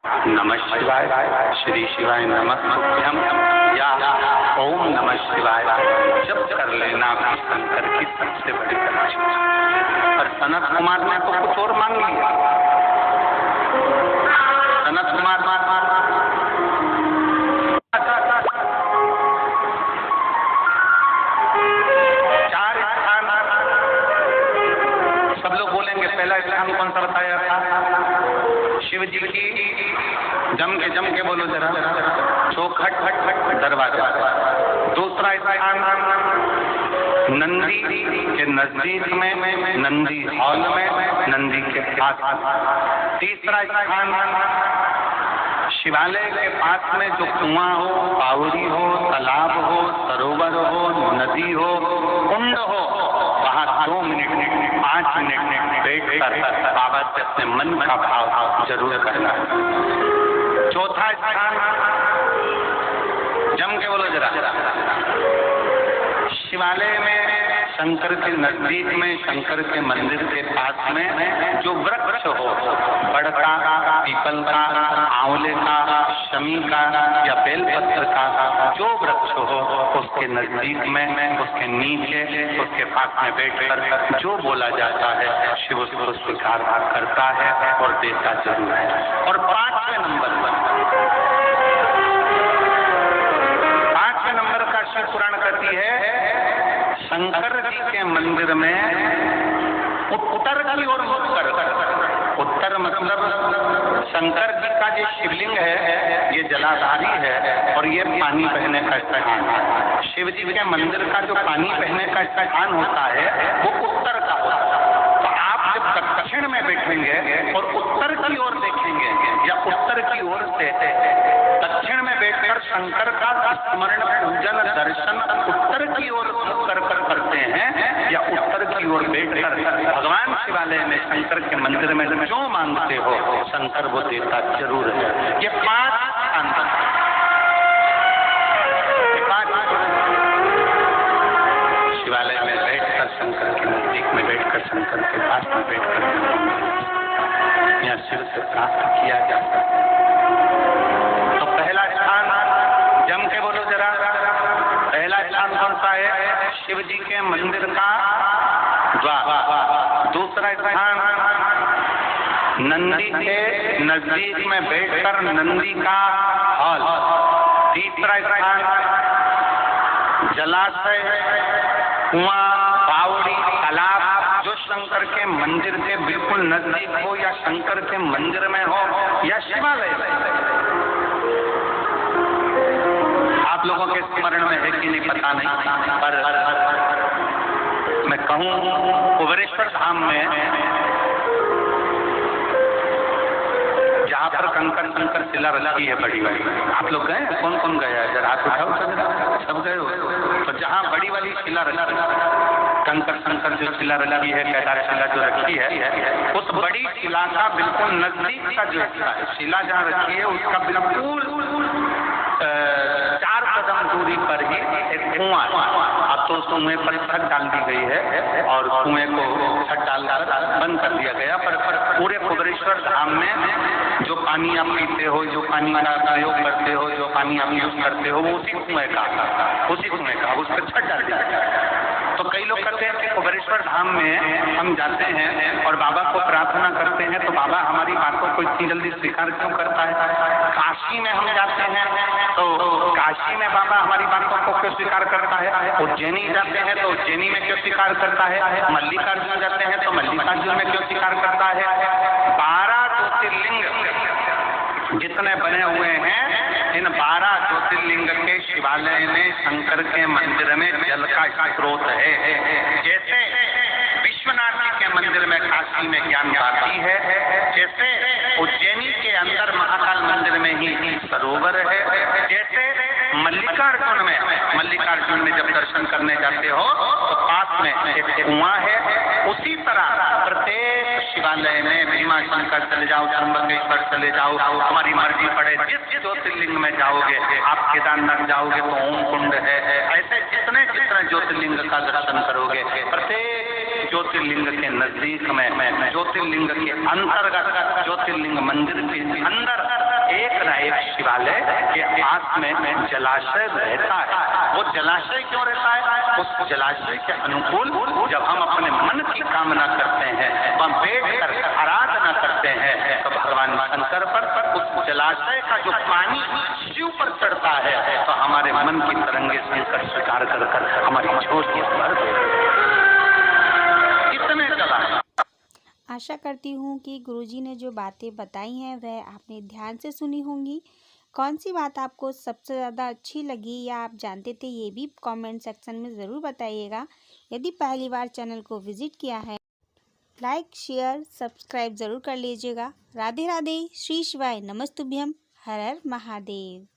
नमः शिवाय, श्री शिवाय नमः तुभ्यम या ओम नमः शिवाय जब कर लेना शंकर की सबसे बड़ी परीक्षा। और सनत कुमार ने तो कुछ और मांग लिया। सनत कुमार चार स्थान, सब लोग बोलेंगे पहला स्थान कौन सा बताया था? शिव जी की जम के बोलो जरा, चौखट दरवाजा। दूसरा स्थान नंदी के नजदीक में, नंदी हॉल में, नंदी के पास। तीसरा स्थान शिवालय के पास में जो कुआं हो, बावड़ी हो, तालाब हो, सरोवर हो, नदी हो, कुंड हो, वहाँ 2 मिनट 5 मिनट बैठकर बाबा से अपने मन का भाव जरूर करना। चौथा स्थान जम के बोलो जरा, शिवालय में शंकर के नजदीक में, शंकर के मंदिर के पास में जो वृक्ष हो, बड़ का, पीपल का, आंवले का, शमी का या बेलपत्र का, जो वृक्ष हो उसके नजदीक में, उसके नीचे, उसके पास में बैठकर जो बोला जाता है शिव उसको स्वीकार करता है और देता जरूर है। और 5वें नंबर का शिव पुराण कहती है शंकर जी के मंदिर में उत्तर की ओर मुख कर, उत्तर मतलब शंकर जी का जो शिवलिंग है ये जलाधारी है और ये पानी बहने का स्थान है। शिव जी के मंदिर का जो पानी बहने का स्थान होता है वो उत्तर का होता है। तो आप जब दक्षिण में बैठेंगे और उत्तर की ओर देखेंगे या उत्तर की ओर से दक्षिण में बैठकर शंकर का स्मरण, पूजन, दर्शन उत्तर की ओर कर करते हैं या उत्तर की ओर बैठकर भगवान शिवालय में शंकर के मंदिर में जो मांगते हो शंकर वो देता जरूर है। ये 5 स्थान शिवालय में बैठकर, शंकर के नजदीक में बैठकर, शंकर के पास में बैठकर या शिव से प्राप्त किया जा सकता है। तो पहला स्थान जम के बोलो जरा, पहला स्थान कौन सा है? शिव जी के मंदिर का द्वार। दूसरा स्थान नंदी के नजदीक में बैठकर नंदी का हॉल। तीसरा स्थान जलाशय, कुआं, बावड़ी, तालाब जो शंकर के मंदिर के बिल्कुल नजदीक हो या शंकर के मंदिर में हो या शिवालय में। आप लोगों के स्मरण में है कि नहीं पता नहीं, पर मैं कहूँ कुबेरेश्वर धाम में जहाँ पर कंकर शंकर शिला रखी है बड़ी वाली, आप लोग गए? कौन कौन गया है? जरा हाथ उठाओ, सब गए हो? तो जहाँ बड़ी वाली शिला रखी, कंकर शंकर जो शिला रखी है, केदार शिला जो रखी है, उस बड़ी शिला का बिल्कुल नजदीक का जो शिला जहाँ रखी है उसका बिल्कुल 4 कदम दूरी पर ही एक कुआं। अब तो उस कुएं पर छत डाल दी गई है और कुएं को छत डालकर बंद कर दिया गया, पर पूरे कुबेरेश्वर धाम में जो पानी आप पीते हो, जो पानी का प्रयोग करते हो, जो पानी आप यूज करते हो, वो उसी कुएं का उस पर छत डाल दिया गया। तो कई लोग कहते हैं कि कुबेरेश्वर धाम में हम जाते हैं और बाबा को प्रार्थना करते हैं तो बाबा हमारी बातों को इतनी जल्दी स्वीकार क्यों करता है? काशी में हम जाते हैं तो काशी में बाबा हमारी बातों को क्यों स्वीकार करता है? उज्जैनी जाते हैं तो उज्जैनी में क्यों स्वीकार करता है? मल्लिकार्जुन जाते हैं तो मल्लिकार्जुन में क्यों स्वीकार करता है? 12 ज्योतिर्लिंग जितने बने हुए हैं, इन 12 ज्योतिर्लिंग के शिवालय में शंकर के मंदिर में जल का स्रोत है। जैसे विश्वनाथ जी के मंदिर में काशी में ज्ञान भारती है, जैसे उज्जैनी के अंदर महाकाल मंदिर में ही सरोवर है, जैसे मल्लिकार्जुन में जब दर्शन करने जाते हो तो पास में एक कुआं है, उसी तरह प्रत्येक शिवालय में भीमा शंकर चले जाओ, त्र्यंबकेश्वर चले जाओ, हमारी मर्जी पड़े जिस ज्योतिर्लिंग में जाओगे, आप केदारनाथ जाओगे तो ओम कुंड है, ऐसे जितने ज्योतिर्लिंग का दर्शन करोगे, प्रत्येक ज्योतिर्लिंग के नजदीक में, ज्योतिर्लिंग के अंतर्गत, ज्योतिर्लिंग मंदिर के अंदर शिवालय के पास में जलाशय रहता है। वो जलाशय क्यों रहता है? उस जलाशय के अनुकूल जब हम अपने मन की कामना करते हैं, हम बैठकर आराधना करते हैं, तो भगवान शंकर पर उस जलाशय का जो पानी शिव पर चढ़ता है, तो हमारे मन की तरंगे शंकर स्वीकार कर हमारी जोश भर देते। इतने चला। आशा करती हूँ कि गुरुजी ने जो बातें बताई हैं वह आपने ध्यान से सुनी होंगी। कौन सी बात आपको सबसे ज़्यादा अच्छी लगी या आप जानते थे, ये भी कमेंट सेक्शन में ज़रूर बताइएगा। यदि पहली बार चैनल को विज़िट किया है, लाइक शेयर सब्सक्राइब ज़रूर कर लीजिएगा। राधे राधे, श्री शिवाय नमस्तुभ्यम, हर हर महादेव।